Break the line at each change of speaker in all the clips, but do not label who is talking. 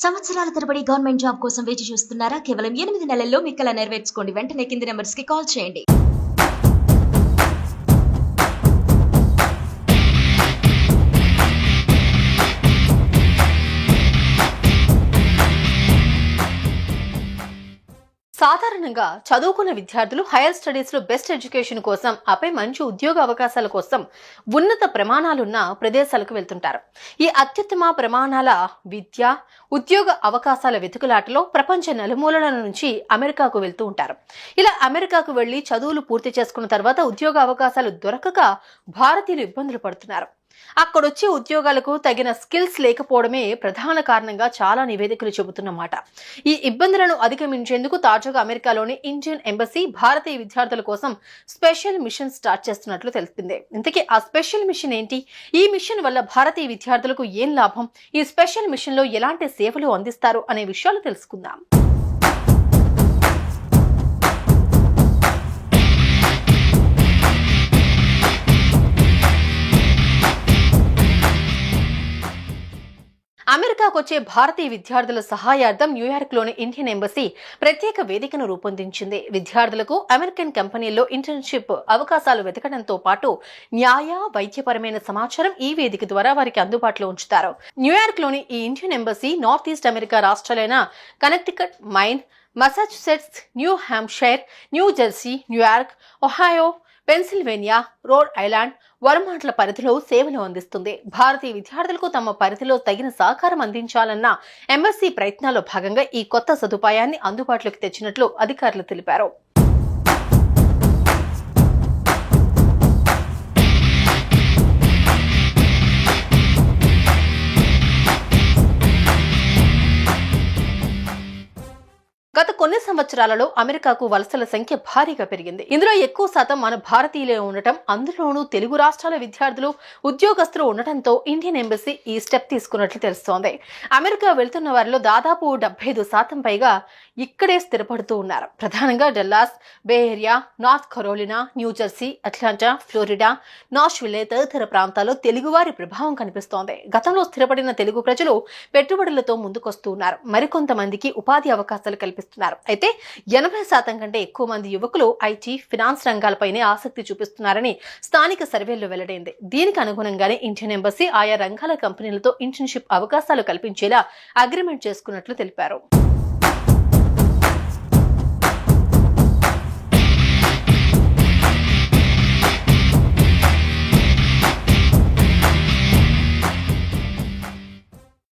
సంవత్సరాల తరబడి government job కోసం వేచి చూస్తున్నారా? కేవలం 8 నెలల్లో మీ కల నెరవేర్చుకోండి. వెంటనే కింది నెంబర్స్ కి కాల్ చేయండి.
సాధారణంగా చదువుకున్న విద్యార్థులు హైయర్ స్టడీస్ లో బెస్ట్ ఎడ్యుకేషన్ కోసం ఆపై మంచి ఉద్యోగ అవకాశాల కోసం ఉన్నత ప్రమాణాలున్న ప్రదేశాలకు వెళ్తుంటారు. ఈ అత్యుత్తమ ప్రమాణాల విద్య ఉద్యోగ అవకాశాల వెతుకులాటలో ప్రపంచ నలుమూలల నుంచి అమెరికాకు వెళ్తూ ఉంటారు. ఇలా అమెరికాకు వెళ్లి చదువులు పూర్తి చేసుకున్న తర్వాత ఉద్యోగ అవకాశాలు దొరకక భారతీయులు ఇబ్బందులు పడుతున్నారు. అక్కడొచ్చే ఉద్యోగాలకు తగిన స్కిల్స్ లేకపోవడమే ప్రధాన కారణంగా చాలా నివేదికలు చెబుతున్నమాట. ఈ ఇబ్బందులను అధిగమించేందుకు తాజాగా అమెరికాలోని ఇండియన్ ఎంబసీ భారతీయ విద్యార్థుల కోసం స్పెషల్ మిషన్ స్టార్ట్ చేస్తున్నట్లు తెలిపింది. ఇంతకీ ఆ స్పెషల్ మిషన్ ఏంటి? ఈ మిషన్ వల్ల భారతీయ విద్యార్థులకు ఏం లాభం? ఈ స్పెషల్ మిషన్ లో ఎలాంటి సేవలు అందిస్తారు అనే విషయాలు తెలుసుకుందాం. అమెరికాకు వచ్చే భారతీయ విద్యార్థుల సహాయార్థం న్యూయార్క్లోని ఇండియన్ ఎంబసీ ప్రత్యేక వేదికను రూపొందించింది. విద్యార్థులకు అమెరికన్ కంపెనీల్లో ఇంటర్న్షిప్ అవకాశాలు వెతకడంతో పాటు న్యాయ వైద్యపరమైన సమాచారం ఈ వేదిక ద్వారా వారికి అందుబాటులో ఉంచుతారు. న్యూయార్క్లోని ఈ Indian embassy north east America రాష్ట్రాలైన Connecticut, mine, Massachusetts, new Hampshire, new Jersey, New York, Ohio, Pennsylvania, Rhode Island, వర్మాంట్ల పరిధిలో సేవలు అందిస్తుంది. భారతీయ విద్యార్థులకు తమ పరిధిలో తగిన సహకారం అందించాలన్న ఎంబసీ ప్రయత్నాల్లో భాగంగా ఈ కొత్త సదుపాయాన్ని అందుబాటులోకి తెచ్చినట్లు అధికారులు తెలిపారు. గత కొన్ని సంవత్సరాలలో అమెరికాకు వలసల సంఖ్య భారీగా పెరిగింది. ఇందులో ఎక్కువ శాతం మన భారతీయులే ఉండటం, అందులోనూ తెలుగు రాష్ట్రాల విద్యార్థులు, ఉద్యోగస్తులు ఉండటంతో ఇండియన్ ఎంబసీ ఈ స్టెప్ తీసుకున్నట్లు తెలుస్తోంది. అమెరికా వెళ్తున్న వారిలో దాదాపు 75% పైగా ఇక్కడే స్థిరపడుతూ ఉన్నారు. ప్రధానంగా Dallas, Bay Area, North Carolina, New Jersey, Atlanta, Florida, Nashville తదితర ప్రాంతాల్లో తెలుగువారి ప్రభావం కనిపిస్తోంది. గతంలో స్థిరపడిన తెలుగు ప్రజలు పెట్టుబడులతో ముందుకొస్తూ ఉన్నారు. మరికొంతమందికి ఉపాధి అవకాశాలు కల్పిస్తున్నారు. అయితే 80% కంటే ఎక్కువ మంది యువకులు ఐటీ, ఫినాన్స్ రంగాలపైనే ఆసక్తి చూపిస్తున్నారని స్థానిక సర్వేల్లో వెల్లడైంది. దీనికి అనుగుణంగానే ఇండియన్ ఎంబసీ ఆయా రంగాల కంపెనీలతో ఇంటర్న్షిప్ అవకాశాలు కల్పించేలా అగ్రిమెంట్ చేసుకున్నట్లు తెలిపారు.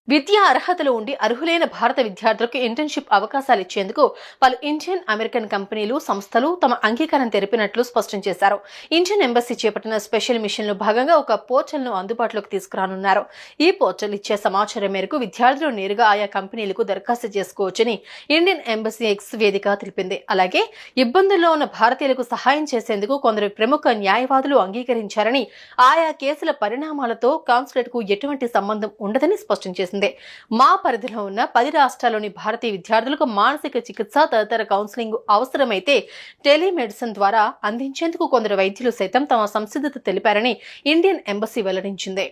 విద్యా అర్హతలు ఉండి అర్హులైన భారత విద్యార్థులకు ఇంటర్న్షిప్ అవకాశాలు ఇచ్చేందుకు పలు ఇండియన్ అమెరికన్ కంపెనీలు, సంస్థలు తమ అంగీకారం తెలిపినట్లు స్పష్టం చేశారు. ఇండియన్ ఎంబసీ చేపట్టిన స్పెషల్ మిషన్ లో భాగంగా ఒక పోర్టల్ ను అందుబాటులోకి తీసుకురానున్నారు. ఈ పోర్టల్ ఇచ్చే సమాచారం మేరకు విద్యార్థులు నేరుగా ఆయా కంపెనీలకు దరఖాస్తు చేసుకోవచ్చని ఇండియన్ ఎంబసీ ఎక్స్ వేదిక తెలిపింది. అలాగే ఇబ్బందుల్లో ఉన్న భారతీయులకు సహాయం చేసేందుకు కొందరు ప్రముఖ న్యాయవాదులు అంగీకరించారని, ఆయా కేసుల పరిణామాలతో కాన్సులేట్ కు ఎటువంటి సంబంధం ఉండదని స్పష్టం చేసింది. మా పరిధిలో ఉన్న 10 రాష్ట్రాల్లోని భారతీయ విద్యార్థులకు మానసిక చికిత్స తదితర కౌన్సిలింగ్ అవసరమైతే టెలిమెడిసిన్ ద్వారా అందించేందుకు కొందరు వైద్యులు సైతం తమ సంసిద్ధత తెలిపారని ఇండియన్ ఎంబసీ వెల్లడించింది.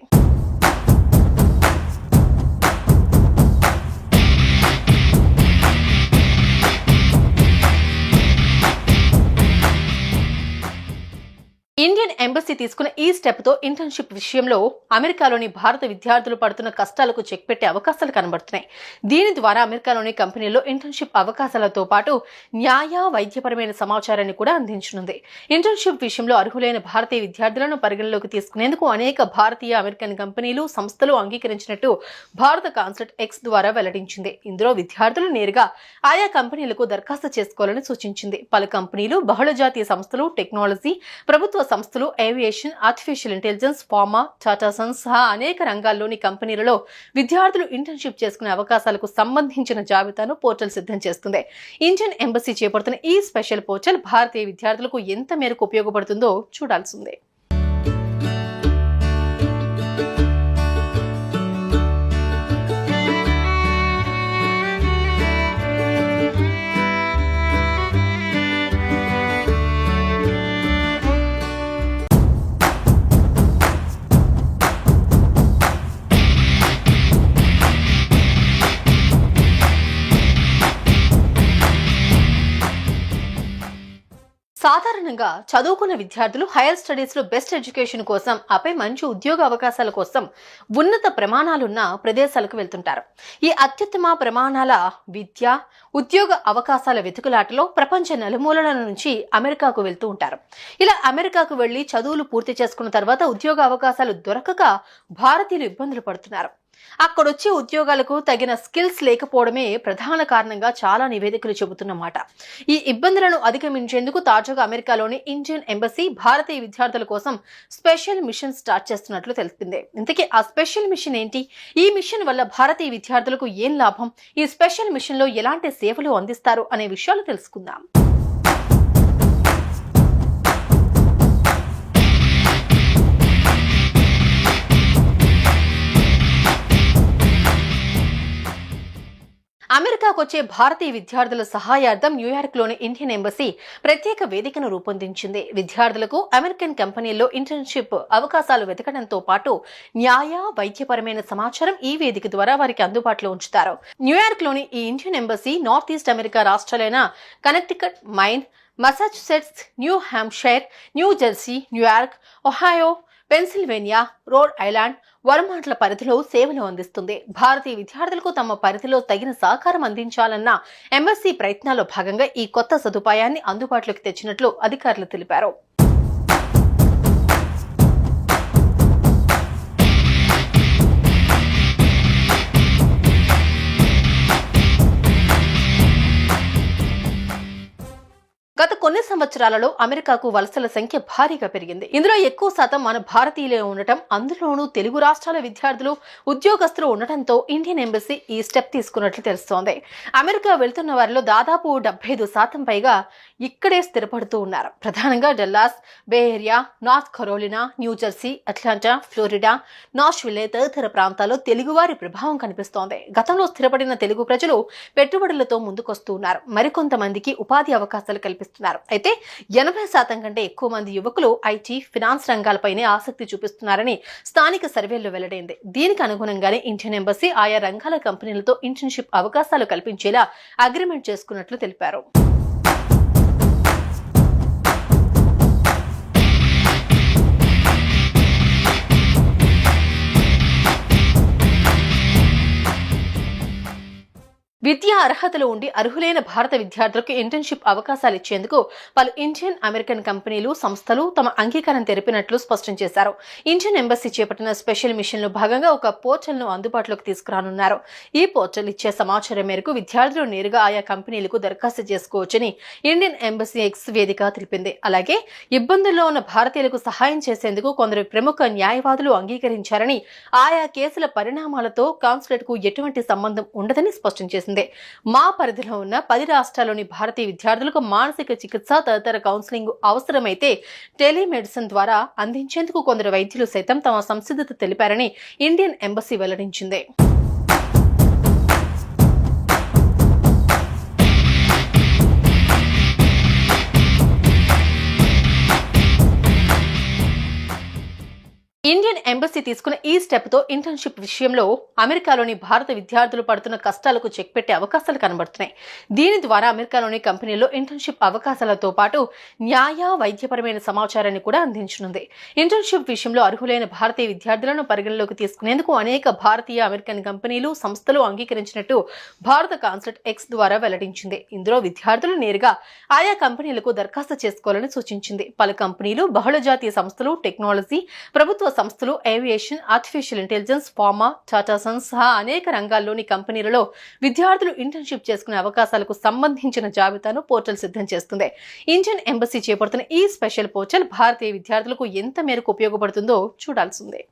ఇండియన్ ఎంబసీ తీసుకున్న ఈ స్టెప్ తో ఇంటర్న్షిప్ విషయంలో అమెరికాలోని భారత విద్యార్థులు పడుతున్న కష్టాలకు చెక్ పెట్టే అవకాశాలు కనబడుతున్నాయి. దీని ద్వారా అమెరికాలోని కంపెనీల్లో ఇంటర్న్షిప్ అవకాశాలతో పాటు న్యాయ వైద్యపరమైన సమాచారాన్ని కూడా అందించనుంది. ఇంటర్న్షిప్ విషయంలో అర్హులైన భారతీయ విద్యార్థులను పరిగణలోకి తీసుకునేందుకు అనేక భారతీయ అమెరికన్ కంపెనీలు, సంస్థలు అంగీకరించినట్టు భారత కాన్సులేట్ ఎక్స్ ద్వారా వెల్లడించింది. ఇందులో విద్యార్థులు నేరుగా ఆయా కంపెనీలకు దరఖాస్తు చేసుకోవాలని సూచించింది. పలు కంపెనీలు, బహుళజాతీయ సంస్థలు, టెక్నాలజీ, ప్రభుత్వ సంస్థలు, aviation, artificial intelligence, pharma, Tata Sons సహా అనేక రంగాల్లోని కంపెనీలలో విద్యార్థులు ఇంటర్న్షిప్ చేసుకునే అవకాశాలకు సంబంధించిన జాబితాను పోర్టల్ సిద్ధం చేస్తుంది. ఇండియన్ ఎంబసీ చేపడుతున్న ఈ స్పెషల్ పోర్టల్ భారతీయ విద్యార్థులకు ఎంత మేరకు ఉపయోగపడుతుందో చూడాల్సిందే. సాధారణంగా చదువుకున్న విద్యార్థులు హైయర్ స్టడీస్ లో బెస్ట్ ఎడ్యుకేషన్ కోసం ఆపై మంచి ఉద్యోగ అవకాశాల కోసం ఉన్నత ప్రమాణాలున్న ప్రదేశాలకు వెళ్తుంటారు. ఈ అత్యుత్తమ ప్రమాణాల విద్య ఉద్యోగ అవకాశాల వెతుకులాటలో ప్రపంచ నలుమూలల నుంచి అమెరికాకు వెళ్తూ ఉంటారు. ఇలా అమెరికాకు వెళ్లి చదువులు పూర్తి చేసుకున్న తర్వాత ఉద్యోగ అవకాశాలు దొరకక భారతీయులు ఇబ్బందులు పడుతున్నారు. అక్కడొచ్చే ఉద్యోగాలకు తగిన స్కిల్స్ లేకపోవడమే ప్రధాన కారణంగా చాలా నివేదికలు చెబుతున్నమాట. ఈ ఇబ్బందులను అధిగమించేందుకు తాజాగా అమెరికాలోని ఇండియన్ ఎంబసీ భారతీయ విద్యార్థుల కోసం స్పెషల్ మిషన్ స్టార్ట్ చేస్తున్నట్లు తెలిపింది. ఇంతకీ ఆ స్పెషల్ మిషన్ ఏంటి? ఈ మిషన్ వల్ల భారతీయ విద్యార్థులకు ఏం లాభం? ఈ స్పెషల్ మిషన్ లో ఎలాంటి సేవలు అందిస్తారు అనే విషయాలు తెలుసుకుందాం. అమెరికాకు వచ్చే భారతీయ విద్యార్థుల సహాయార్థం న్యూయార్క్లోని ఇండియన్ ఎంబసీ ప్రత్యేక వేదికను రూపొందించింది. విద్యార్థులకు అమెరికన్ కంపెనీల్లో ఇంటర్న్షిప్ అవకాశాలు వెతకడంతో పాటు న్యాయ వైద్యపరమైన సమాచారం ఈ వేదిక ద్వారా వారికి అందుబాటులో ఉంచుతారు. న్యూయార్క్లోని ఈ Indian embassy north east America రాష్ట్రాలైన Connecticut, mine, Massachusetts, new Hampshire, new Jersey, New York, Ohio, Pennsylvania, Rhode Island, వర్మాంట్ల పరిధిలో సేవలు అందిస్తుంది. భారతీయ విద్యార్థులకు తమ పరిధిలో తగిన సహకారం అందించాలన్న ఎంబసీ ప్రయత్నాల్లో భాగంగా ఈ కొత్త సదుపాయాన్ని అందుబాటులోకి తెచ్చినట్లు అధికారులు తెలిపారు. గత కొన్ని సంవత్సరాలలో అమెరికాకు వలసల సంఖ్య భారీగా పెరిగింది. ఇందులో ఎక్కువ శాతం మన భారతీయులే ఉండటం, అందులోనూ తెలుగు రాష్ట్రాల విద్యార్థులు, ఉద్యోగస్తులు ఉండటంతో ఇండియన్ ఎంబసీ ఈ స్టెప్ తీసుకున్నట్లు తెలుస్తోంది. అమెరికా వెళ్తున్న వారిలో దాదాపు 75% పైగా ఇక్కడే స్థిరపడుతూ ఉన్నారు. ప్రధానంగా Dallas, Bay Area, North Carolina, New Jersey, Atlanta, Florida, Nashville తదితర ప్రాంతాల్లో తెలుగువారి ప్రభావం కనిపిస్తోంది. గతంలో స్థిరపడిన తెలుగు ప్రజలు పెట్టుబడులతో ముందుకొస్తూ ఉన్నారు. మరికొంతమందికి ఉపాధి అవకాశాలు కల్పిస్తున్నారు. అయితే 80% కంటే ఎక్కువ మంది యువకులు ఐటీ, ఫినాన్స్ రంగాలపైనే ఆసక్తి చూపిస్తున్నారని స్థానిక సర్వేల్లో వెల్లడైంది. దీనికి అనుగుణంగానే ఇండియన్ ఎంబసీ ఆయా రంగాల కంపెనీలతో ఇంటర్న్షిప్ అవకాశాలు కల్పించేలా అగ్రిమెంట్ చేసుకున్నట్లు తెలిపారు. విద్యా అర్హతలు ఉండి అర్హులైన భారత విద్యార్థులకు ఇంటర్న్షిప్ అవకాశాలు ఇచ్చేందుకు పలు ఇండియన్ అమెరికన్ కంపెనీలు, సంస్థలు తమ అంగీకారం తెలిపినట్లు స్పష్టం చేశారు. ఇండియన్ ఎంబసీ చేపట్టిన స్పెషల్ మిషన్ లో భాగంగా ఒక పోర్టల్ ను అందుబాటులోకి తీసుకురానున్నారు. ఈ పోర్టల్ ఇచ్చే సమాచారం మేరకు విద్యార్థులు నేరుగా ఆయా కంపెనీలకు దరఖాస్తు చేసుకోవచ్చని ఇండియన్ ఎంబసీ ఎక్స్ వేదిక తెలిపింది. అలాగే ఇబ్బందుల్లో ఉన్న భారతీయులకు సహాయం చేసేందుకు కొందరు ప్రముఖ న్యాయవాదులు అంగీకరించారని, ఆయా కేసుల పరిణామాలతో కాన్సులేట్ కు ఎటువంటి సంబంధం ఉండదని స్పష్టం చేసింది. మా పరిధిలో ఉన్న 10 రాష్ట్రాల్లోని భారతీయ విద్యార్థులకు మానసిక చికిత్స తదితర కౌన్సిలింగ్ అవసరమైతే టెలిమెడిసిన్ ద్వారా అందించేందుకు కొందరు వైద్యులు సైతం తమ సంసిద్ధత తెలిపారని ఇండియన్ ఎంబసీ వెల్లడించింది. ఇండియన్ ఎంబసీ తీసుకున్న ఈ స్టెప్ తో ఇంటర్న్షిప్ విషయంలో అమెరికాలోని భారత విద్యార్థులు పడుతున్న కష్టాలకు చెక్ పెట్టే అవకాశాలు కనబడుతున్నాయి. దీని ద్వారా అమెరికాలోని కంపెనీల్లో ఇంటర్న్షిప్ అవకాశాలతో పాటు న్యాయ వైద్యపరమైన సమాచారాన్ని కూడా అందించనుంది. ఇంటర్న్షిప్ విషయంలో అర్హులైన భారతీయ విద్యార్థులను పరిగణలోకి తీసుకునేందుకు అనేక భారతీయ అమెరికన్ కంపెనీలు, సంస్థలు అంగీకరించినట్టు భారత కాన్సులేట్ ఎక్స్ ద్వారా వెల్లడించింది. ఇందులో విద్యార్థులు నేరుగా ఆయా కంపెనీలకు దరఖాస్తు చేసుకోవాలని సూచించింది. పలు కంపెనీలు, బహుళజాతీయ సంస్థలు, టెక్నాలజీ, ప్రభుత్వ సంస్థలు, aviation, artificial intelligence, pharma, Tata Sons సహా అనేక రంగాల్లోని కంపెనీలలో విద్యార్థులు ఇంటర్న్షిప్ చేసుకునే అవకాశాలకు సంబంధించిన జాబితాను పోర్టల్ సిద్ధం చేస్తుంది. ఇండియన్ ఎంబసీ చేపడుతున్న ఈ స్పెషల్ పోర్టల్ భారతీయ విద్యార్థులకు ఎంత మేరకు ఉపయోగపడుతుందో చూడాల్సిందే.